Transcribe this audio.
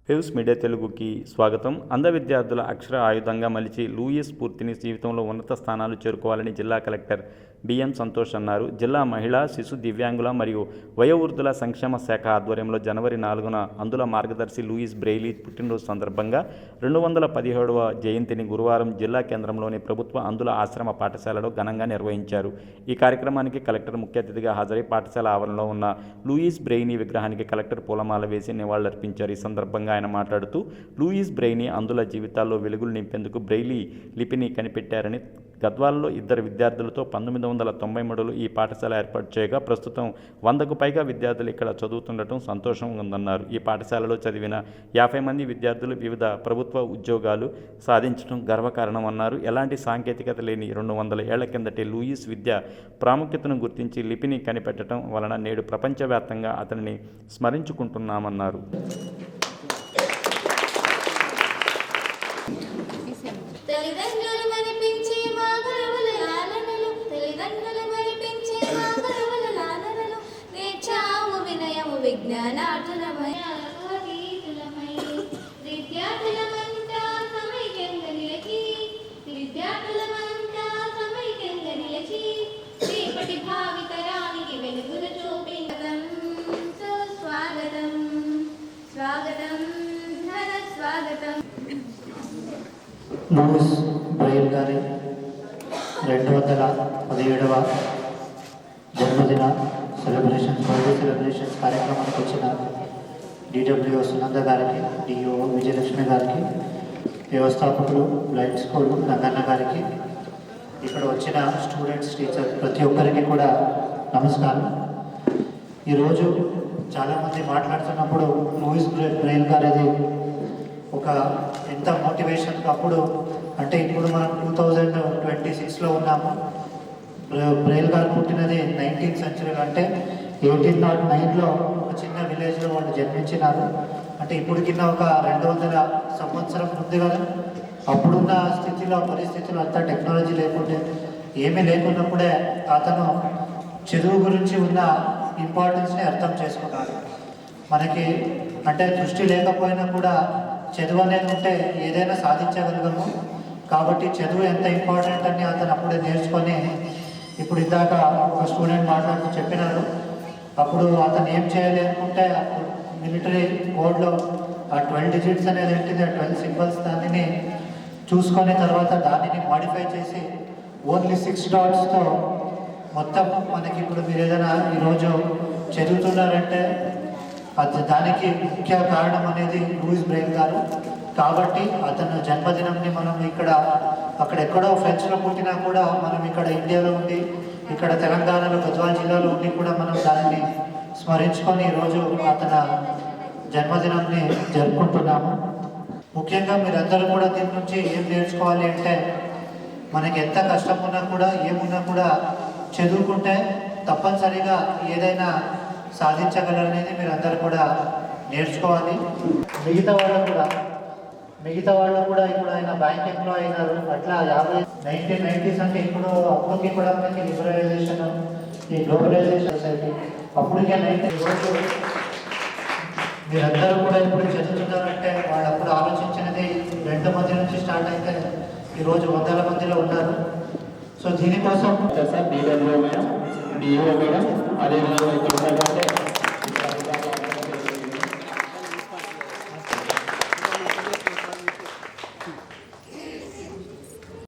Waves media తెలుగుకి స్వాగతం. అంధ విద్యార్థుల అక్షర ఆయుధంగా మలిచి లూయిస్ స్ఫూర్తిని జీవితంలో ఉన్నత స్థానాలు చేరుకోవాలని జిల్లా కలెక్టర్ బిఎం సంతోష్ అన్నారు. జిల్లా మహిళా, శిశు, దివ్యాంగుల మరియు వయోవృద్ధుల సంక్షేమ శాఖ ఆధ్వర్యంలో జనవరి 4న అంధుల మార్గదర్శి లూయిస్ బ్రెయిలీ పుట్టినరోజు సందర్భంగా 217వ జయంతిని గురువారం జిల్లా కేంద్రంలోని ప్రభుత్వ అంధుల ఆశ్రమ పాఠశాలలో ఘనంగా నిర్వహించారు. ఈ కార్యక్రమానికి కలెక్టర్ ముఖ్య అతిథిగా హాజరై పాఠశాల ఆవరణలో ఉన్న లూయిస్ బ్రెయినీ విగ్రహానికి కలెక్టర్ పూలమాల వేసి నివాళులర్పించారు. ఈ సందర్భంగా ఆయన మాట్లాడుతూ లూయిస్ బ్రెయినీ అంధుల జీవితాల్లో వెలుగులు నింపేందుకు బ్రెయిలీ లిపిని కనిపెట్టారని, గద్వాలలో 2 విద్యార్థులతో 1993లో ఈ పాఠశాల ఏర్పాటు చేయగా ప్రస్తుతం 100కు పైగా విద్యార్థులు ఇక్కడ చదువుతుండటం సంతోషంగా ఉందన్నారు. ఈ పాఠశాలలో చదివిన 50 మంది విద్యార్థులు వివిధ ప్రభుత్వ ఉద్యోగాలు సాధించడం గర్వకారణమన్నారు. ఎలాంటి సాంకేతికత లేని 200 ఏళ్ల కిందటే లూయిస్ విద్య ప్రాముఖ్యతను గుర్తించి లిపిని కనిపెట్టడం వలన నేడు ప్రపంచవ్యాప్తంగా అతనిని స్మరించుకుంటున్నామన్నారు. లూయిస్ బ్రెయిల్ గారి 217వ జన్మదిన సెలబ్రేషన్స్ కార్యక్రమానికి వచ్చిన డిడబ్ల్యూ సునంద గారికి, డిఓ విజయలక్ష్మి గారికి, వ్యవస్థాపకులు బ్లైండ్ స్కూల్ రంగన్న గారికి, ఇక్కడ వచ్చిన స్టూడెంట్స్, టీచర్ ప్రతి ఒక్కరికి కూడా నమస్కారం. ఈరోజు చాలామంది మాట్లాడుతున్నప్పుడు లూయిస్ బ్రెయిల్ గారిది ఒక ఎంత మోటివేషన్. అప్పుడు అంటే ఇప్పుడు మనం 2026లో ఉన్నాము. బ్రెయిల్ గారు పుట్టినది 19th సెంచరీలో, అంటే 1809లో ఒక చిన్న విలేజ్లో వాళ్ళు జన్మించినారు. అంటే ఇప్పుడు కింద ఒక 200 సంవత్సరం ముందు కదా. అప్పుడున్న స్థితిలో, పరిస్థితుల్లో అంతా టెక్నాలజీ లేకుంటే, ఏమీ లేకున్నప్పుడే అతను చదువు గురించి ఉన్న ఇంపార్టెన్స్ని అర్థం చేసుకున్నాడు. మనకి అంటే దృష్టి లేకపోయినా కూడా చదువు అనేది ఉంటే ఏదైనా సాధించగలగము. కాబట్టి చదువు ఎంత ఇంపార్టెంట్ అని అతను అప్పుడే నేర్చుకొని, ఇప్పుడు ఇందాక ఒక స్టూడెంట్ మాట్లాడుతూ చెప్పినాడు. అప్పుడు అతను ఏం చేయాలి అనుకుంటే మిలిటరీ కోడ్లో ఆ 12 digits అనేది ఏంటిది, 12 symbols దానిని చూసుకొని తర్వాత దానిని మాడిఫై చేసి ఓన్లీ 6 dotsతో మొత్తం మనకి ఇప్పుడు మీరు ఏదైనా ఈరోజు చదువుతున్నారంటే దానికి ముఖ్య కారణం అనేది లూయిస్ బ్రెయిల్ గారు. కాబట్టి అతను జన్మదినంని మనం అక్కడ ఎక్కడో ఫ్రెంచ్లో పుట్టినా కూడా మనం ఇక్కడ ఇండియాలో ఉండి, ఇక్కడ తెలంగాణలో గద్వాల జిల్లాలో ఉండి కూడా మనం దానిని స్మరించుకొని ఈరోజు అతని జన్మదినాన్ని జరుపుకుంటున్నాము. ముఖ్యంగా మీరందరూ కూడా దీని నుంచి ఏం నేర్చుకోవాలి అంటే, మనకి ఎంత కష్టం ఉన్నా కూడా, ఏమున్నా కూడా చదువుకుంటే తప్పనిసరిగా ఏదైనా సాధించగలరనేది మీరందరూ కూడా నేర్చుకోవాలి. మిగతా వాళ్ళు కూడా ఇప్పుడు ఆయన బ్యాంక్ ఎంప్లాయ్ అయినారు. అట్లా 1990s అంటే అప్పటికి కూడా మనకి లిబరలైజేషన్, ఈ గ్లోబలైజేషన్ సొసైటీ అప్పటికే 90 రోజు మీరందరూ కూడా ఇప్పుడు చదువుతున్నారంటే వాళ్ళు అప్పుడు ఆలోచించినది 2 మంది నుంచి స్టార్ట్ అయితే ఈరోజు 100 మందిలో ఉన్నారు. సో దీనికోసం డిఓ మేడం, అదేవిధంగా